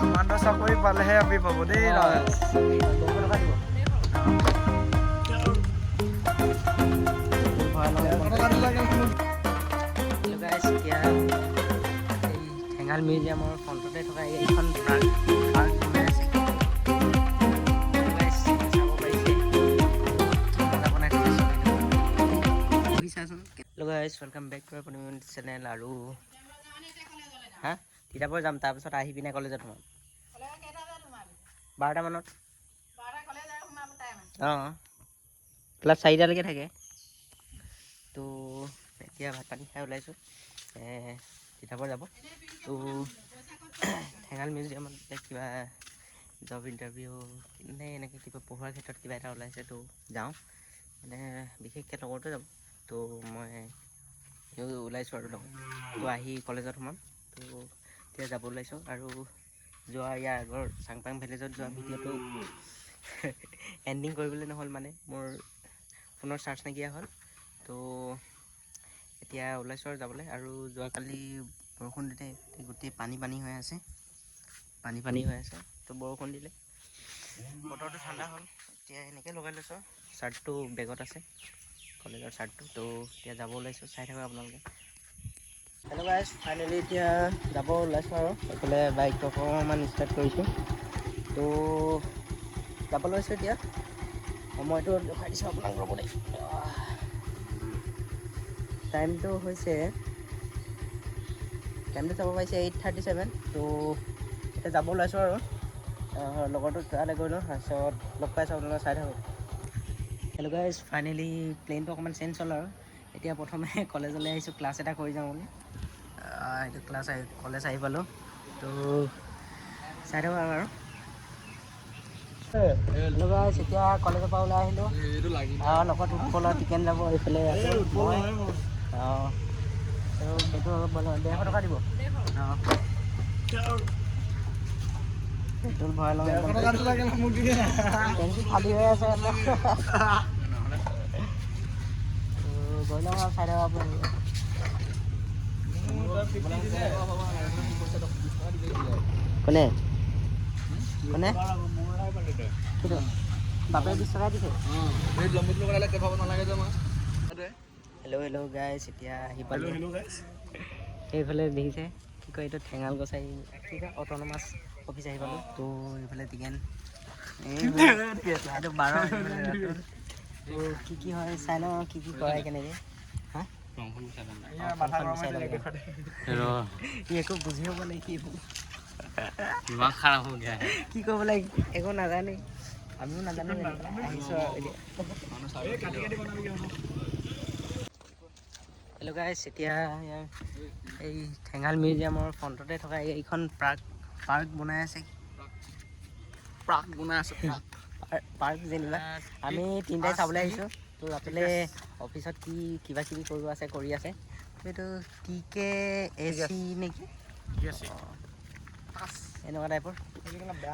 Commando চাকৰি পালেহে আমি পাব দেই ৰাজ। ঠেঙাল মিউজিয়ামৰ ফ্ৰণ্টতে থকা এইখন পাৰ্ক বনাই আছে। Welcome back to our channel. আৰু হা কিতাপৰ যাম, তাৰপিছত আহি পিনে কলেজত সোমাম 12টা মানত। অঁ ক্লাছ 4টালৈকে থাকে। তো এতিয়া ভাত পানী খাই ওলাইছোঁ, কিতাপৰ যাব। তো ঠেঙাল মিউজিয়ামত কিবা জব ইণ্টাৰভিউ নে এনেকৈ কিবা পঢ়োৱাৰ ক্ষেত্ৰত কিবা এটা ওলাইছে, তো যাওঁ। মানে বিশেষকৈ লগৰতে যাব। তো মই ওলাইছোঁ আৰু লগত। তো আহি কলেজত সোমাম। তো এতিয়া যাব ওলাইছোঁ। আৰু যোৱা ইয়াৰ আগৰ চাংপাং ভিলেজত যোৱা ভিডিঅ'টো এণ্ডিং কৰিবলৈ নহ'ল, মানে মোৰ ফোনৰ চাৰ্জ নাইকিয়া হ'ল। তো এতিয়া ওলাইছোঁ আৰু যাবলৈ। আৰু যোৱাকালি বৰষুণ দিলে, গোটেই পানী হৈ আছে, তো বৰষুণ দিলে, বতৰটো ঠাণ্ডা হ'ল। এতিয়া এনেকৈ লগাই লৈছোঁ, চাৰ্টটো বেগত আছে, কলেজৰ চাৰ্টটো। তো এতিয়া যাব ওলাইছোঁ, চাই থাকক আপোনালোকে। হেল্ল' গাইজ, ফাইনেলি এতিয়া যাব ওলাইছোঁ আৰু এইফালে বাইকটো অকণমান ষ্টাৰ্ট কৰিছোঁ। তো যাব লৈছোঁ এতিয়া। সময়টো দেখাই দিছোঁ আপোনাক, ৰ'ব দেই। টাইমটো চাব পাৰিছে 8:37। তো এতিয়া যাব ওলাইছোঁ আৰু লগৰটো তালৈ গৈ লওঁ, তাৰপিছত লগ পাইছোঁ আপোনালোকে, চাই থাকক। হেল্ল' গাইজ, ফাইনেলি প্লেনটো অকণমান চেঞ্জ হ'ল আৰু এতিয়া প্ৰথমে কলেজলৈ আহিছোঁ, ক্লাছ এটা কৰি যাওঁ বুলি। এইটো কলেজ আহি পালোঁ। তো চাই থাকক আৰু। হেল্ল' গাইজ, এতিয়া কলেজৰ পৰা ওলাই আহিলোঁ। লগত উৎপলৰ টিকেন যাব এইফালে। অঁ সেইটো 150 টকা দিব। অঁ পেট্ৰল ভৰাই লওঁ। টেংকি খালী হৈ আছে। গৈ লওঁ আৰু, চাই থাকক আপোনালোকে। কোনে বাপে 20 টকা দিছে। হেল্ল' গাইজ, এতিয়া আহি পালোঁ। সেইফালে দেখিছে কি কয় এইটো, ঠেঙাল গছাই কি কয় অট'নমাছ অফিচ আহি পালোঁ। তো এইফালে টিকেন এইটো 12। তো কি হয় চাই লওঁ, কি কৰাই কেনেকৈ। হা একো বুজি হ'ব নাই, কি কৰিব লাগে একো নাজানে, আমিও নাজানো। আহিছোঁ আৰু হেল্ল' গাইজ, এতিয়া এই ঠেঙাল মিউজিয়ামৰ ফ্ৰণ্টতে থকা এইখন পাৰ্ক বনাই আছে। পাৰ্ক যেনিবা আমি তিনিটাই চাবলৈ আহিছোঁ। তো ৰাতিলৈ অফিচত কিবা কিবি কৰি আছে। এইটো TKAC নেকি, এনেকুৱা টাইপৰ।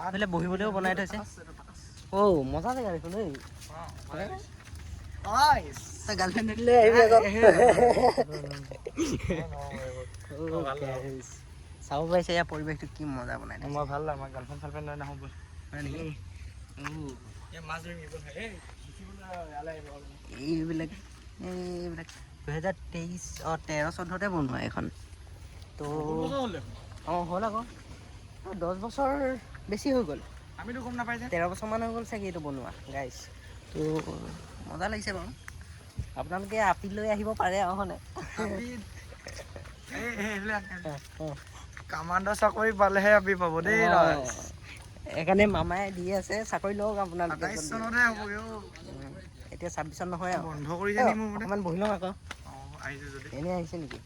এইফালে বহিবলৈও বনাই থৈছে। মজা জেগা দেখোন দেই। গাৰ্লফ্ৰেণ্ড দিলে আহিবি আকৌ। চাব পাৰিছে ইয়াৰ পৰিৱেশটো কি মজা বনাই থৈছে। মই ভাল লাগে, মই গাৰ্লফ্ৰেণ্ড চাৰ্লফ্ৰেণ্ড লৈ নাহোঁ। হয় নেকি? এইবিলাক 2023-13-14 বনোৱা এইখন। তো হ'ল আকৌ 10 বছৰ বেছি হৈ গ'ল। আমিতো গম নাপাই যে 13 বছৰমান হৈ গ'ল চাগে এইটো বনোৱা গাইজ। তো মজা লাগিছে বাৰু। আপোনালোকে আপি লৈ আহিব পাৰে আৰু হয়নে। কামাণ্ডো চাকৰি পালেহে আমি পাব দেই ৰাজ। সেইকাৰণে মামাই দি আছে, চাকৰি লওক আপোনালোকে। 27 চনতহে হ'ব। এতিয়া 26 নহয় আৰু বন্ধ কৰি যে নিম মোৰ অকণমান বহি লওঁ আকৌ। আহিছে যদি এনেই আহিছে নেকি?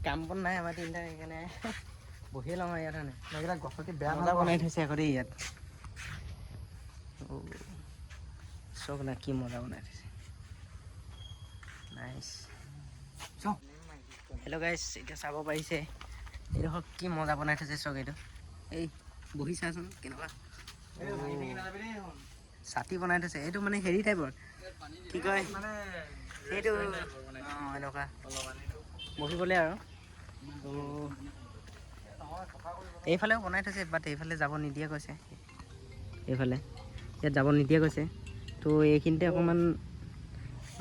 কাম বন নাই আমাৰ তিনিটা, সেইকাৰণে বহিয়ে লওঁ ইয়াত। এইবিলাক গছকি বেয়া মজা বনাই থৈছে আকৌ দেই ইয়াত। চব না কি মজা বনাই থৈছে। নাইচ। হেল্ল' গাইজ, এতিয়া চাব পাৰিছে এইডোখৰ কি মজা বনাই থৈছে চক। এইটো এই বহি চাচোন কেনেকুৱা। ছাতি বনাই থৈছে। এইটো মানে হেৰি টাইপৰ কি কয় মানে এইটো এনেকুৱা বহিবলৈ আৰু। তো এইফালেও বনাই থৈছে, বাট এইফালে যাব নিদিয়ে কৈছে। এইফালে ইয়াত যাব নিদিয়ে কৈছে। তো এইখিনিতে অকণমান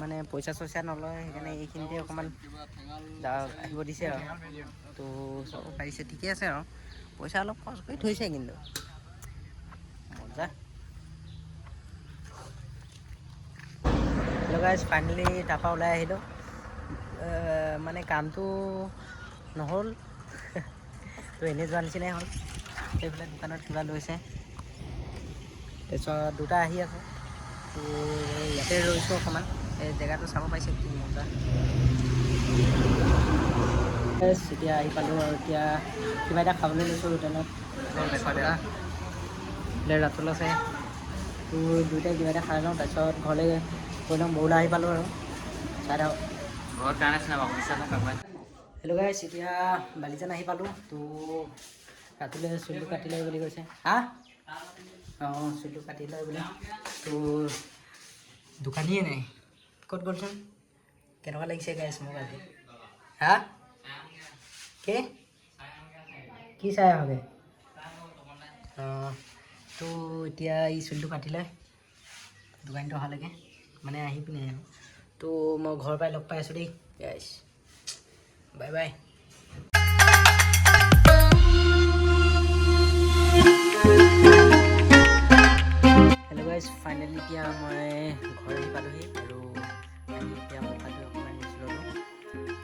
মানে পইচা চইচা নলয়, সেইকাৰণে এইখিনিতে অকণমান আহিব দিছে আৰু। তো চাব পাৰিছে, ঠিকে আছে আৰু। পইচা অলপ খৰচ কৰি থৈছে কিন্তু মজা। গাইজ ফাইনেলি তাৰপৰা ওলাই আহিলোঁ। মানে কামটো নহ'ল তো এনেই যোৱা নিচিনাই হ'ল। সেইফালে দোকানত কিবা লৈছে, তাৰপিছত দুটা আহি আছে। তো ইয়াতে ৰৈছোঁ অকণমান, এই জেগাটো চাব পাৰিছে কি মজা। এতিয়া আহি পালোঁ আৰু এতিয়া কিবা এটা খাবলৈ লৈছোঁ হোটেলত। ৰাতুল আছে, তো দুয়োটাই কিবা এটা খাই লওঁ, তাৰপিছত ঘৰলৈ গৈ লওঁ। বৰলা আহি পালোঁ আৰু চাই থাকক ঘৰত কাৰণে হেল্ল' গাইছ, এতিয়া বালিজান আহি পালোঁ। তো ৰাতুলে চুলিটো কাটি লয় বুলি কৈছে। হা অঁ চুলিটো কাটি লয় বুলি। তো দোকানীয়ে নাই, ক'ত গ'লচোন। কেনেকুৱা লাগিছে গাইছ মোক আজি। হা কি চাই আহগে? অঁ তো এতিয়া এই চুলিটো কাটি লয় দোকানীটো অহালৈকে, মানে আহি পিনে আৰু। তো মই ঘৰৰ পৰাই লগ পাই আছোঁ দেই গাইছ, বাই বাই। হেল্ল' গাইছ, ফাইনেলি এতিয়া মই ঘৰ আহি পালোহি আৰু এতিয়া মই খাদ্য অকণমান ৰেষ্ট ল'লোঁ।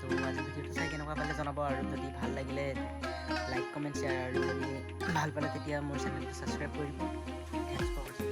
তো আজি ভিডিঅ'টো চাই কেনেকুৱা পালে জনাব, আৰু যদি ভাল লাগিলে লাইক কমেণ্ট শ্বেয়াৰ, আৰু যদি ভাল পালে তেতিয়া মোৰ চেনেলটো ছাবস্ক্ৰাইব কৰি দিব। থেংকছ ফৰ ৱাচিং।